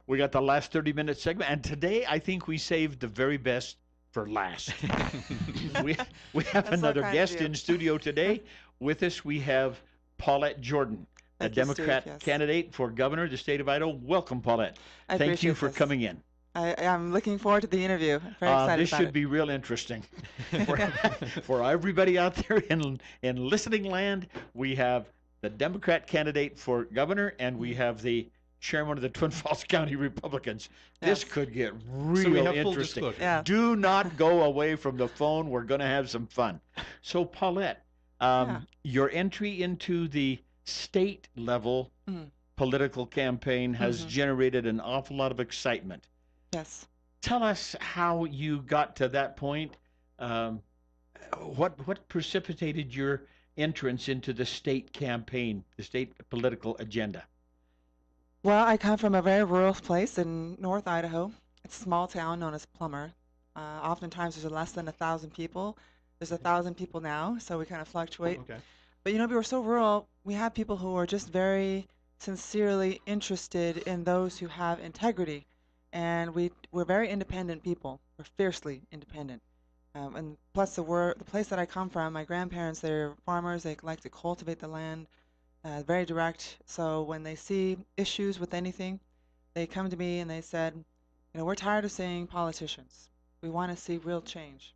We got the last 30-minute segment, and today I think we saved the very best for last. we we have That's so another kind of guest you. in studio today. With us, we have Paulette Jordan, a Thank you, Steve. Democrat Yes. candidate for governor of the state of Idaho. Welcome, Paulette. I Thank you appreciate for this. coming in. I'm looking forward to the interview. I'm very excited This about should it. be real interesting for, for everybody out there in listening land. We have the Democrat candidate for governor, and we Mhm. have the chairman of the Twin Falls County Republicans. This Yes. could get So we real have full interesting. disclosure. Yeah. Do not go away from the phone. We're going to have some fun. So, Paulette, Yeah. your entry into the state level Mm. political campaign has Mhm. generated an awful lot of excitement. Yes. Tell us how you got to that point. Um, what precipitated your entrance into the state campaign, the state political agenda? Well, I come from a very rural place in North Idaho. It's a small town known as Plummer. Oftentimes there's less than 1,000 people. There's 1,000 people now, so we kind of fluctuate. Okay. But we were so rural, we have people who are just very sincerely interested in those who have integrity. And we're very independent people. We're fiercely independent. And plus, the place that I come from, my grandparents, they're farmers. They like to cultivate the land, very direct. So when they see issues with anything, they come to me and they said, we're tired of seeing politicians. We want to see real change.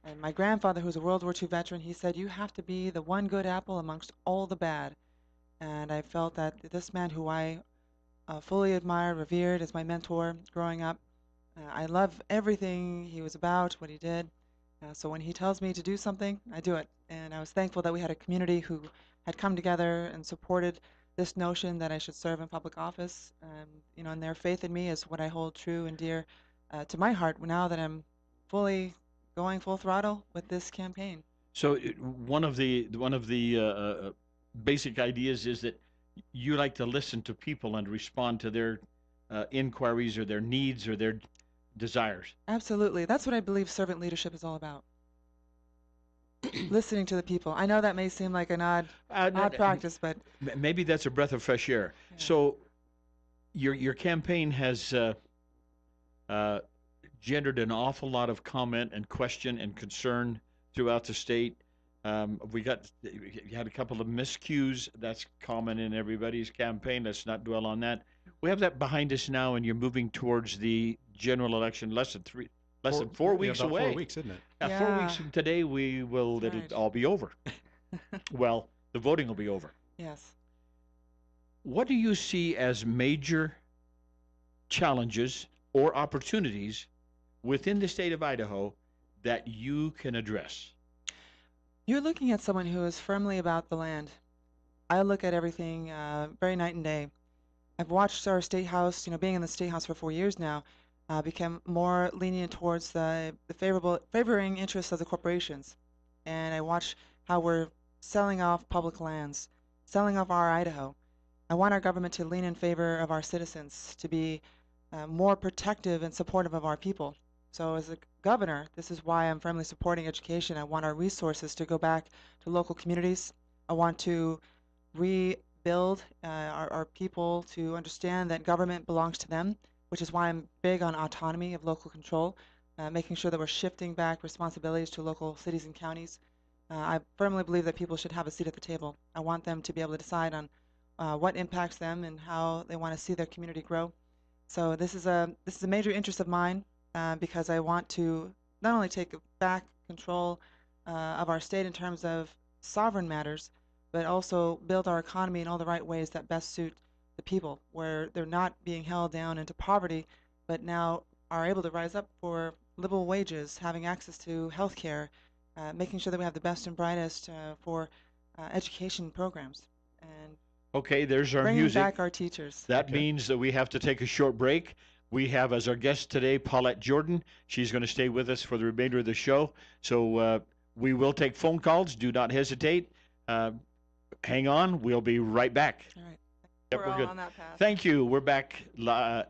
And my grandfather, who's a World War II veteran, he said, you have to be the one good apple amongst all the bad. And I felt that this man who I fully admired, revered as my mentor growing up, I love everything he was about, what he did. So when he tells me to do something, I do it. And I was thankful that we had a community who had come together and supported this notion that I should serve in public office. And their faith in me is what I hold true and dear to my heart now that I'm fully going full throttle with this campaign. So one of the basic ideas is that you like to listen to people and respond to their inquiries or their needs or their desires. Absolutely. That's what I believe servant leadership is all about. Listening to the people. I know that may seem like an odd practice, but Maybe that's a breath of fresh air. yeah. So your campaign has uh, gendered an awful lot of comment and question and concern throughout the state. You had a couple of miscues. That's common in everybody's campaign. Let's not dwell on that. We have that behind us now, and you're moving towards the general election less than 4 weeks about away. 4 weeks, isn't it? Yeah, 4 weeks from today, it'll right. all be over. Well, the voting will be over. Yes. What do you see as major challenges or opportunities within the state of Idaho that you can address? You're looking at someone who is firmly about the land. I look at everything very night and day. I've watched our state house, being in the state house for 4 years now, become more lenient towards the favoring interests of the corporations. And I watch how we're selling off public lands, selling off our Idaho. I want our government to lean in favor of our citizens, to be more protective and supportive of our people. So as a governor, this is why I'm firmly supporting education. I want our resources to go back to local communities. I want to rebuild our people to understand that government belongs to them, which is why I'm big on autonomy of local control, making sure that we're shifting back responsibilities to local cities and counties. I firmly believe that people should have a seat at the table. I want them to be able to decide on what impacts them and how they want to see their community grow. So this is a major interest of mine because I want to not only take back control of our state in terms of sovereign matters, but also build our economy in all the right ways that best suit the people, where they're not being held down into poverty, but now are able to rise up for livable wages, having access to health care, making sure that we have the best and brightest for education programs, and Okay, there's our bringing music. back our teachers. That Okay. means that we have to take a short break. We have as our guest today Paulette Jordan. She's going to stay with us for the remainder of the show. So we will take phone calls. Do not hesitate. Hang on. We'll be right back. All right. Yep, We're we're all good. on that path. Thank you. We're back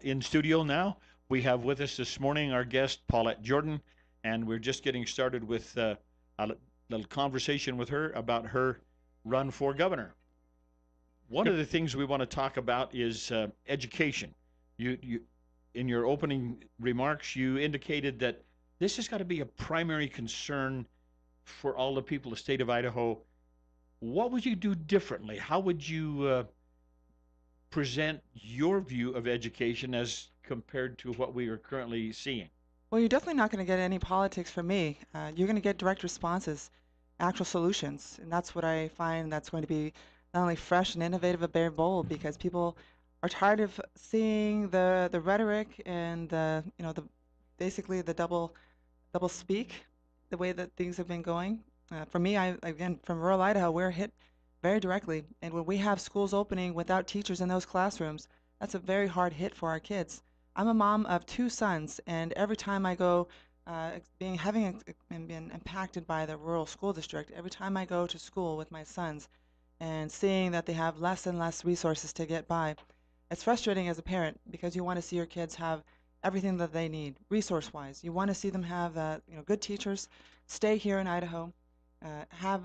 in studio now. We have with us this morning our guest, Paulette Jordan, and we're just getting started with a little conversation with her about her run for governor. One of the things we want to talk about is education. You in your opening remarks, you indicated that this has got to be a primary concern for all the people of the state of Idaho. What would you do differently? How would you present your view of education as compared to what we are currently seeing? Well, you're definitely not going to get any politics from me. You're going to get direct responses, actual solutions, and that's what I find that's going to be not only fresh and innovative, but very bold because people are tired of seeing the rhetoric and the the basically the double speak, the way that things have been going. For me, I again from rural Idaho, we're hit very directly, and when we have schools opening without teachers in those classrooms, that's a very hard hit for our kids. I'm a mom of two sons, and every time I go, and been impacted by the rural school district, every time I go to school with my sons, and seeing that they have less and less resources to get by, it's frustrating as a parent because you want to see your kids have everything that they need, resource-wise. You want to see them have good teachers, stay here in Idaho, have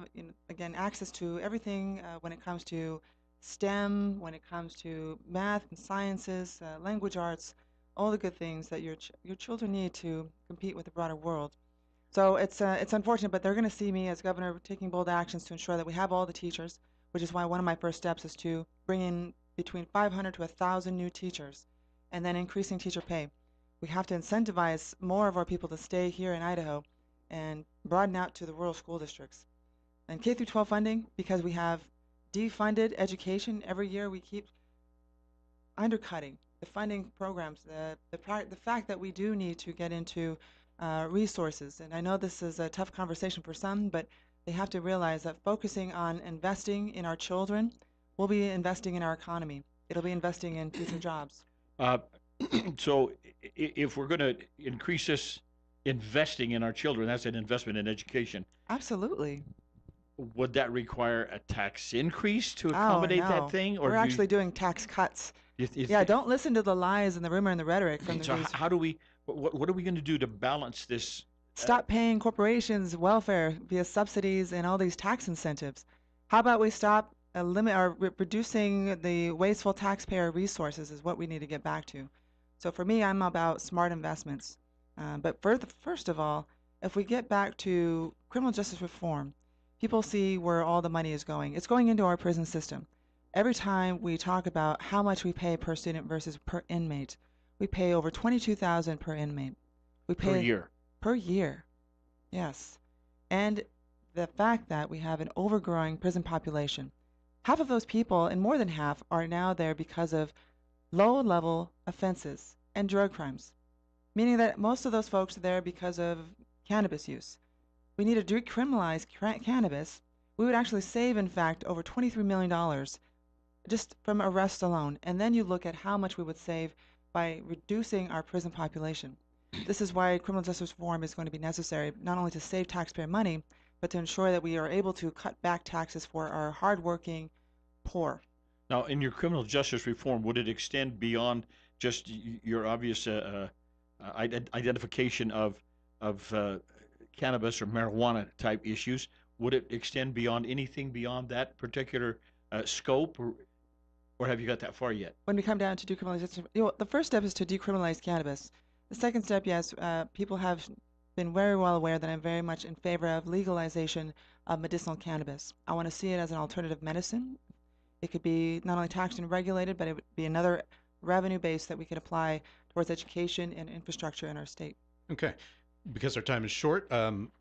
again access to everything when it comes to STEM, when it comes to math and sciences, language arts, all the good things that your children need to compete with the broader world. So it's unfortunate, but they're going to see me as governor taking bold actions to ensure that we have all the teachers, which is why one of my first steps is to bring in between 500 to 1,000 new teachers, and then increasing teacher pay. We have to incentivize more of our people to stay here in Idaho and broaden out to the rural school districts. And K through 12 funding, because we have defunded education every year, we keep undercutting the funding programs, the fact that we do need to get into resources. And I know this is a tough conversation for some, but they have to realize that focusing on investing in our children will be investing in our economy. It'll be investing in future jobs. Uh, so, if we're going to increase this investing in our children, that's an investment in education. Absolutely. Would that require a tax increase to Oh, accommodate that no. thing, or We're do you? actually doing tax cuts. You Yeah, don't listen to the lies and the rumor and the rhetoric from so, these. how do we? What are we going to do to balance this? Uh, Stop paying corporations welfare via subsidies and all these tax incentives. How about we stop limit or reducing the wasteful taxpayer resources is what we need to get back to. So for me, I'm about smart investments. But first of all, if we get back to criminal justice reform, people see where all the money is going. It's going into our prison system. Every time we talk about how much we pay per student versus per inmate, we pay over 22,000 per inmate. We per pay year? per year. Yes. And the fact that we have an overgrowing prison population. Half of those people, and more than half, are now there because of low level offenses and drug crimes, meaning that most of those folks are there because of cannabis use. We need to decriminalize cannabis. We would actually save, in fact, over $23 million just from arrests alone. And then you look at how much we would save by reducing our prison population. This is why criminal justice reform is going to be necessary, not only to save taxpayer money, but to ensure that we are able to cut back taxes for our hardworking poor. Now, in your criminal justice reform, would it extend beyond just your obvious identification of cannabis or marijuana type issues? Would it extend beyond anything beyond that particular scope, or have you got that far yet? When we come down to decriminalization, the first step is to decriminalize cannabis. The second step, yes, people have been very well aware that I'm very much in favor of legalization of medicinal cannabis. I want to see it as an alternative medicine. It could be not only taxed and regulated, but it would be another revenue base that we could apply towards education and infrastructure in our state. Okay, because our time is short,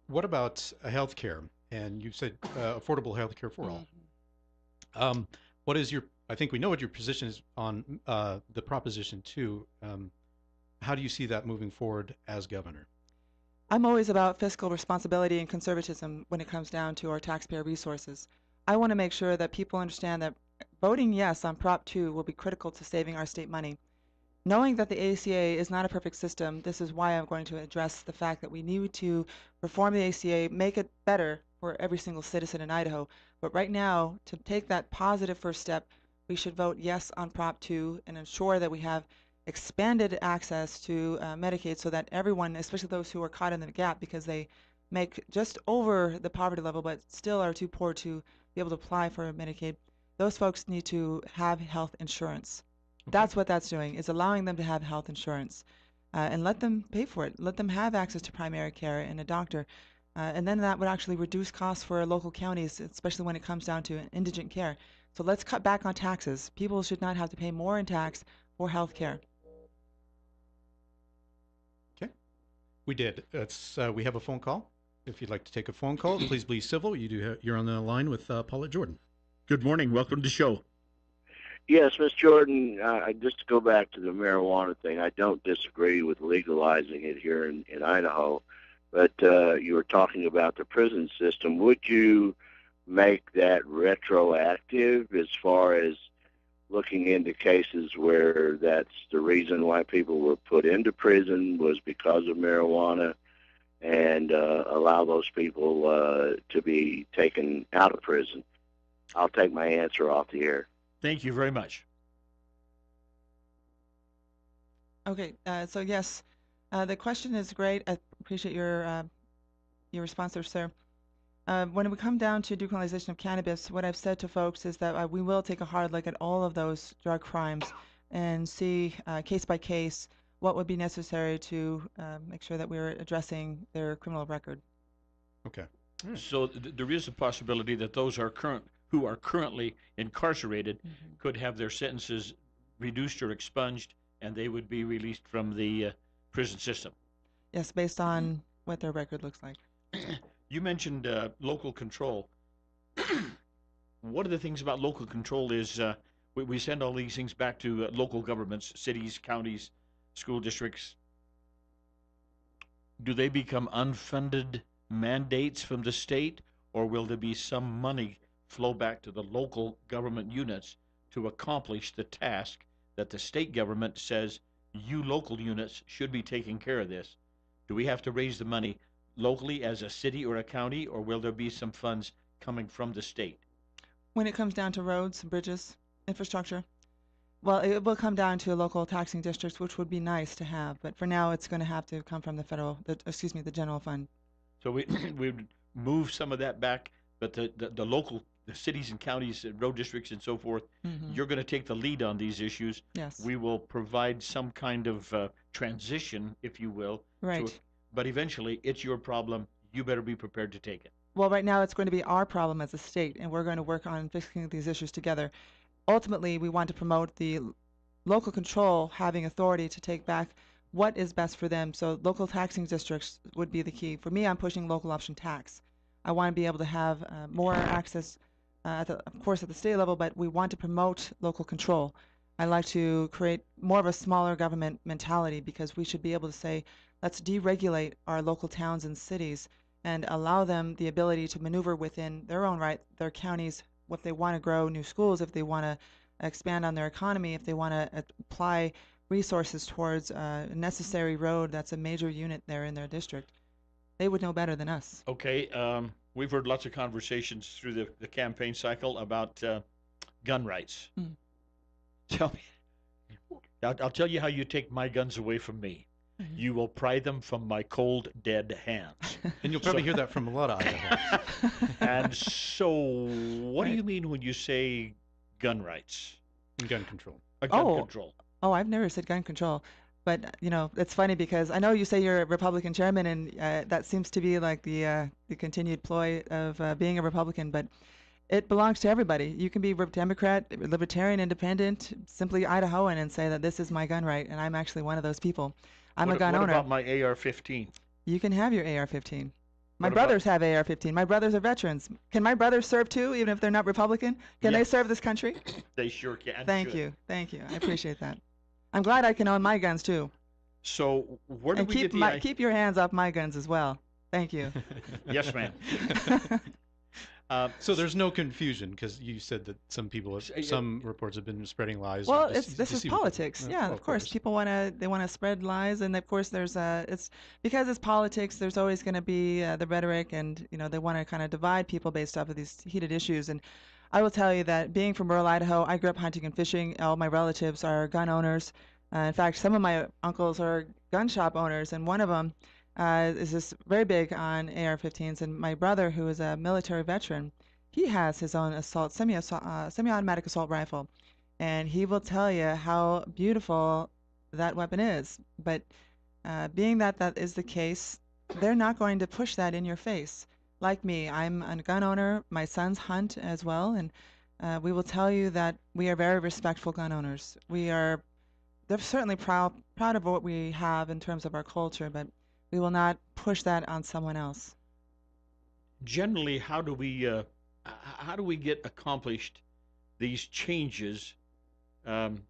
what about health care? And you said affordable health care for all. What is your, I think we know what your position is on the Proposition 2. How do you see that moving forward as governor? I'm always about fiscal responsibility and conservatism when it comes down to our taxpayer resources. I want to make sure that people understand that voting yes on Prop 2 will be critical to saving our state money. Knowing that the ACA is not a perfect system, this is why I'm going to address the fact that we need to reform the ACA, make it better for every single citizen in Idaho. But right now, to take that positive first step, we should vote yes on Prop 2 and ensure that we have expanded access to Medicaid so that everyone, especially those who are caught in the gap because they make just over the poverty level but still are too poor to be able to apply for Medicaid, those folks need to have health insurance. That's what that's doing, is allowing them to have health insurance, and let them pay for it. Let them have access to primary care and a doctor. And then that would actually reduce costs for local counties, especially when it comes down to indigent care. So let's cut back on taxes. People should not have to pay more in tax for health care. Okay, we did. We have a phone call. If you'd like to take a phone call, please be civil. You're on the line with Paulette Jordan. Good morning. Welcome to the show. Yes, Ms. Jordan, just to go back to the marijuana thing, I don't disagree with legalizing it here in Idaho, but you were talking about the prison system. Would you make that retroactive as far as looking into cases where that's the reason why people were put into prison was because of marijuana, and allow those people to be taken out of prison? I'll take my answer off the air. Thank you very much. Okay, so yes, the question is great. I appreciate your response there, sir. When we come down to decriminalization of cannabis, what I've said to folks is that we will take a hard look at all of those drug crimes and see case by case what would be necessary to make sure that we're addressing their criminal record. Okay. So there is a possibility that those who are currently incarcerated could have their sentences reduced or expunged, and they would be released from the prison system. Yes, based on what their record looks like. You mentioned local control. One of the things about local control is we send all these things back to local governments, cities, counties, school districts. Do they become unfunded mandates from the state, or will there be some money flow back to the local government units to accomplish the task that the state government says you local units should be taking care of this? Do we have to raise the money locally as a city or a county, or will there be some funds coming from the state? When it comes down to roads, bridges, infrastructure, well, it will come down to local taxing districts, which would be nice to have, but for now it's going to have to come from the general fund. So we would move some of that back, but the local, the cities and counties and road districts and so forth, you're going to take the lead on these issues. Yes. We will provide some kind of transition, if you will. Right. But eventually, it's your problem. You better be prepared to take it. Well, right now it's going to be our problem as a state, and we're going to work on fixing these issues together. Ultimately, we want to promote the local control having authority to take back what is best for them. So local taxing districts would be the key. For me, I'm pushing local option tax. I want to be able to have more access, of course, at the state level, but we want to promote local control. I like to create more of a smaller government mentality, because we should be able to say, let's deregulate our local towns and cities and allow them the ability to maneuver within their own right, their counties, if they want to grow new schools, if they want to expand on their economy, if they want to apply resources towards a necessary road that's a major unit there in their district. They would know better than us. Okay, we've heard lots of conversations through the campaign cycle about gun rights. Tell me, I'll tell you how you take my guns away from me. You will pry them from my cold, dead hands. And you'll probably hear that from a lot of Idaho. And so, what do you mean when you say gun rights? And gun control. Gun control. Oh, I've never said gun control. But, it's funny because I know you say you're a Republican chairman, and that seems to be like the continued ploy of being a Republican, but it belongs to everybody. You can be Democrat, Libertarian, Independent, simply Idahoan, and say that this is my gun right, and I'm actually one of those people. I'm a gun owner. What about my AR-15? You can have your AR-15. My brothers have AR-15. My brothers are veterans. Can my brothers serve too, even if they're not Republican? Can they serve this country? They sure can. Thank you. Thank you. I appreciate that. I'm glad I can own my guns too. So where do we get the keep your hands off my guns as well. Thank you. Yes, ma'am. So there's no confusion, because you said that some reports have been spreading lies. Well, this is politics. Yeah, of course. People want to spread lies, and of course it's because it's politics. There's always going to be the rhetoric, and they want to kind of divide people based off of these heated issues. And I will tell you that being from rural Idaho, I grew up hunting and fishing. All my relatives are gun owners. In fact, some of my uncles are gun shop owners, and one of them is just very big on AR-15s. And my brother, who is a military veteran, he has his own semi-automatic assault rifle. and he will tell you how beautiful that weapon is. But being that that is the case, they're not going to push that in your face. Like me, I'm a gun owner. My sons hunt as well, and we will tell you that we are very respectful gun owners. They're certainly proud of what we have in terms of our culture, but we will not push that on someone else. Generally, how do we get accomplished these changes um,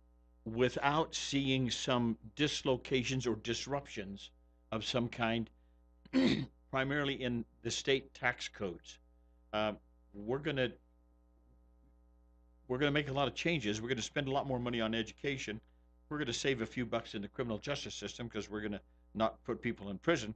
without seeing some dislocations or disruptions of some kind, primarily in the state tax codes? Uh, we're gonna we're gonna make a lot of changes. We're gonna spend a lot more money on education. We're gonna save a few bucks in the criminal justice system because we're gonna not put people in prison.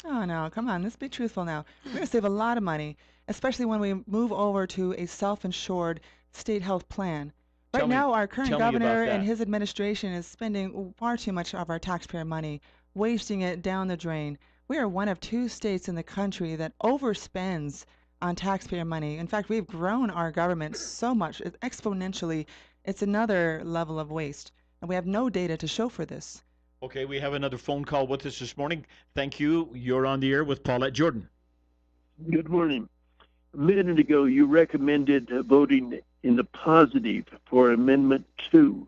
Oh, no, come on, let's be truthful now. We're going to save a lot of money, especially when we move over to a self-insured state health plan. Right Tell me, now, our current tell me about governor and that. his administration is spending far too much of our taxpayer money, wasting it down the drain. We are one of two states in the country that overspends on taxpayer money. In fact, we've grown our government so much, exponentially. It's another level of waste, and we have no data to show for this. Okay, we have another phone call with us this morning. Thank you. You're on the air with Paulette Jordan. Good morning. A minute ago, you recommended voting in the positive for Amendment 2.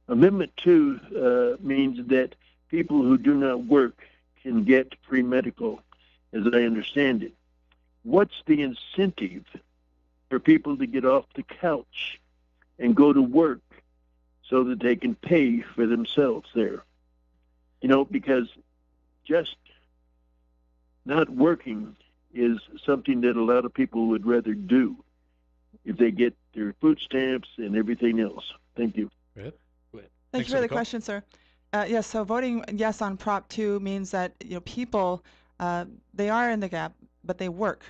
Amendment 2 means that people who do not work can get free medical, as I understand it. What's the incentive for people to get off the couch and go to work so that they can pay for themselves there? You know, because just not working is something that a lot of people would rather do if they get their food stamps and everything else. Thank you. Go ahead. Thank Thanks you for for the the call. question, sir. Yes, so voting yes on Prop 2 means that people they are in the gap, but they work.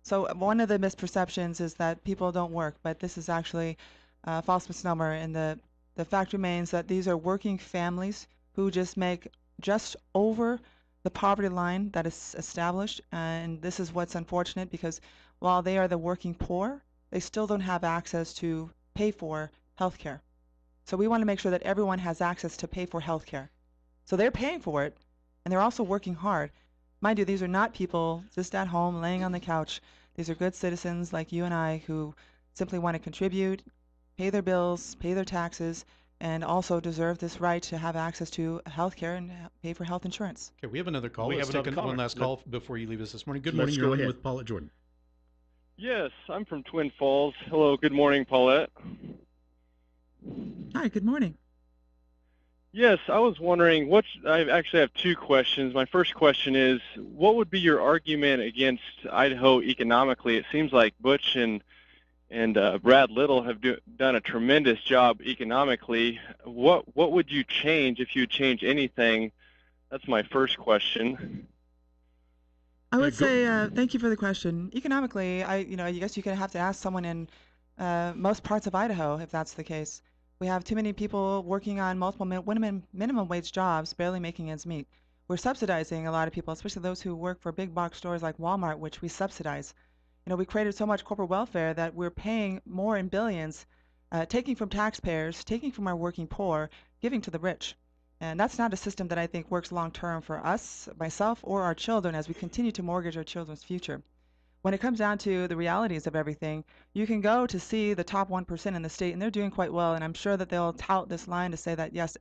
So one of the misperceptions is that people don't work, but this is actually a false misnomer. And the fact remains that these are working families who just make just over the poverty line that is established. And this is what's unfortunate because while they are the working poor, they still don't have access to pay for health care. So we want to make sure that everyone has access to pay for health care. So they're paying for it, and they're also working hard. Mind you, these are not people just at home laying on the couch. These are good citizens like you and I who simply want to contribute, pay their bills, pay their taxes, and also deserve this right to have access to health care and pay for health insurance. Okay, we have another call. We Let's have take another one caller. last call before you leave us this morning. Good Let's morning. go You're on ahead. with Paulette Jordan. Yes, I'm from Twin Falls. Hello, good morning, Paulette. Hi, good morning. Yes, I was wondering, I actually have two questions. My first question is, what would be your argument against Idaho economically? It seems like Butch and Brad Little have done a tremendous job economically. What would you change if you change anything? That's my first question. I would say thank you for the question. Economically, I guess you could have to ask someone in most parts of Idaho if that's the case. We have too many people working on multiple minimum wage jobs, barely making ends meet. We're subsidizing a lot of people, especially those who work for big box stores like Walmart, which we subsidize. We created so much corporate welfare that we're paying more in billions, taking from taxpayers, taking from our working poor, giving to the rich. And that's not a system that I think works long term for us, myself, or our children as we continue to mortgage our children's future. When it comes down to the realities of everything, you can go to see the top 1% in the state, and they're doing quite well. And I'm sure that they'll tout this line to say that, yes,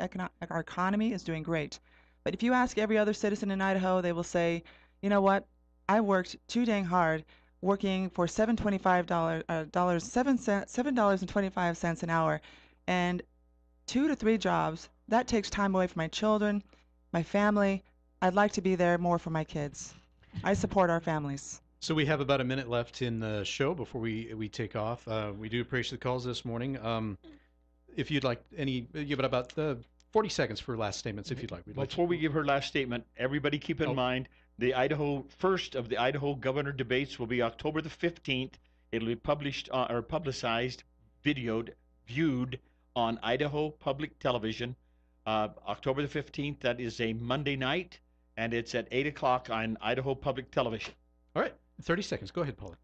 our economy is doing great. But if you ask every other citizen in Idaho, they will say, you know what? I worked too dang hard working for $7.25 an hour, and 2 to 3 jobs. That takes time away from my children, my family. I'd like to be there more for my kids. I support our families. So we have about a minute left in the show before we take off. We do appreciate the calls this morning. If you'd like give it about 40 seconds for last statements, if you'd like. Before we give her last statement, everybody keep in mind the first of the Idaho governor debates will be October the 15th. It'll be published or publicized, viewed on Idaho Public Television, October the 15th. That is a Monday night, and it's at 8 o'clock on Idaho Public Television. All right, 30 seconds. Go ahead, Paula.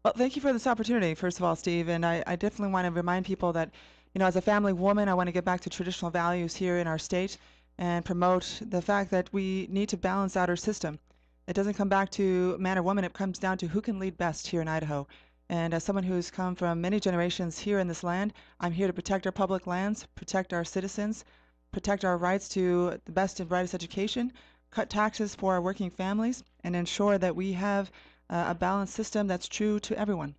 Well, thank you for this opportunity, first of all, Steve. And I definitely want to remind people that, as a family woman, I want to get back to traditional values here in our state and promote the fact that we need to balance out our system. It doesn't come back to man or woman, it comes down to who can lead best here in Idaho. And as someone who's come from many generations here in this land, I'm here to protect our public lands, protect our citizens, protect our rights to the best and brightest education, cut taxes for our working families, and ensure that we have a balanced system that's true to everyone.